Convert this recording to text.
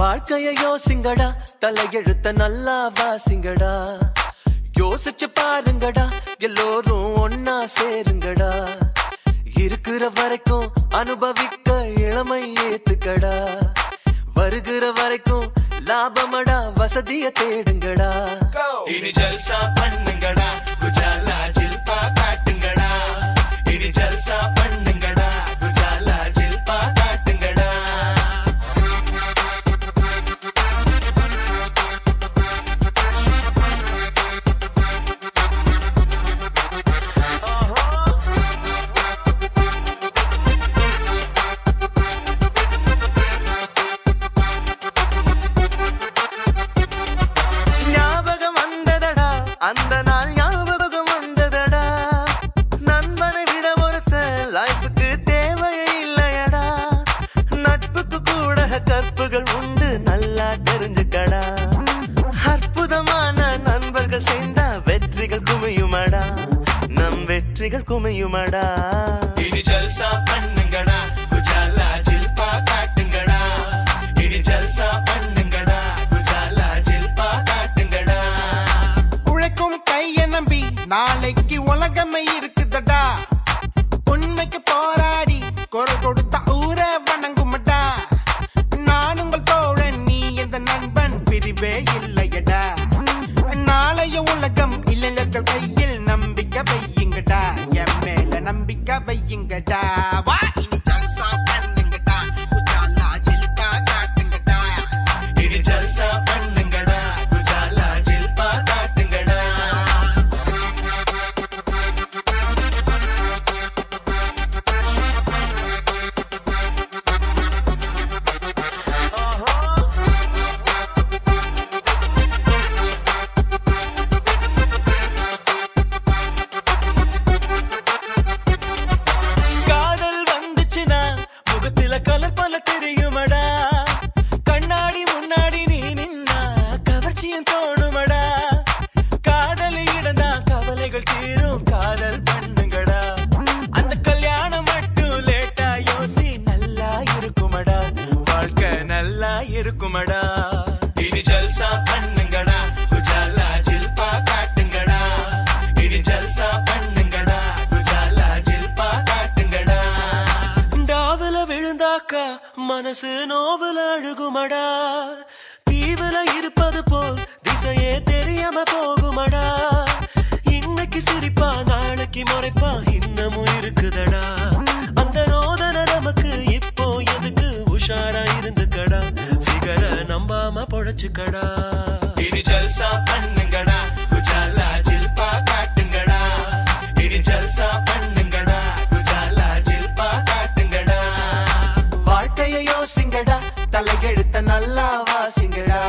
வாழ்க்கைய யோசிங்கடா, தலையெழுத்த நல்லா வாசிங்கடா. யோசிச்சு பாருங்கடா, எல்லோரும் ஒன்னா சேருங்கடா. இருக்கிற வரைக்கும் அனுபவிக்க இளமை ஏத்துக்கடா. வருகிற வரைக்கும் லாபமடா, வசதிய தேடுங்கடா. இனி ஜல்சா பண்ணுங்கடா, குஜாலா ஜில்பா காட்டுங்கடா. இனி ஜல்சா பண்ணுங்கடா, குஜாலா ஜில்பா காட்டுங்கடா. அந்த நாள் ஞாபகம் வந்ததடா. நண்பனை விட ஒருத்த லைஃபுக்கு தேவையே இல்லையடா. நட்புக்கு கூட கற்புகள் உண்டு, நல்லா தெரிஞ்சுக்கடா. அற்புதமான நண்பர்கள் சேர்ந்தா வெற்றிகள் குமியுமடா, நம் வெற்றிகள் குமியுமடா. இனி ஜல்சா பண்ணுங்கடா, குஜாலா ஜில்பா காட்டுங்கடா. இனி ஜல்சா பண்ணுங்கடா, குஜாலா ஜில்பா காட்டுங்கடா. கைய நம்பி நாளைக்கு உலகமே இருக்குதடா. உண்மைக்கு போராடி குரல் கொடுத்த ஊரை வணங்குமடா. நான் உங்கள் தோழன், நீ எந்த நண்பன், பிரிவே இல்லையடா. நாளைய உலகம் இளைஞர்கள் கையில், நம்பிக்கை வையுங்கடா. என் மேல நம்பிக்கை வையுங்கடா. வா இனி ஜல்சா பண்ணுங்கடா, குஜாலா ஜில்பா காட்டுங்கடா. இனி ஜல்சா பண்ணுங்கடா, குஜாலா ஜில்பா காட்டுங்கடா. காதல் வந்துச்சுனா முகத்தில கலர் பல தெரியுமடா. கண்ணாடி முன்னாடி நீ நின்னா கவர்ச்சியும் தோணுமடா. காதலி இடந்தா கவலைகள் தீரும், காதல் பண்ணுங்கடா. அந்த கல்யாணம் மட்டும் லேட்டா யோசி, நல்லா இருக்குமடா, வாழ்க்கை நல்லா இருக்குமடா. இனி ஜல்சா பண்ணுங்கடா, குஜாலா ஜில்பா காட்டுங்கடா. இனி ஜல்சா பண்ணுங்கடா, குஜாலா ஜில்பா காட்டுங்கடா. டாவுல விழுந்தாக்கா மனசு நோவுல அழுகுமடா. தீவுல இருப்பது போல் திசையே தெரியாம போகுமடா. இன்னைக்கு சிரிப்பா நாளைக்கு முறைப்பா இன்னமும் இருக்குதடா. அந்த ரோதனை நமக்கு இப்போ எதுக்கு, உஷாரா இருந்துக்கடா. ஃபிகர நம்பாம பொழைச்சுக்கடா. இனி ஜல்சா பண்ணுங்கடா, குஜாலா ஜில்பா காட்டுங்கடா. இனி ஜல்சா பண்ணுங்கடா, குஜாலா ஜில்பா காட்டுங்கடா. வாழ்க்கைய யோசிங்கடா, தலையெழுத்த நல்லா வாசிங்கடா.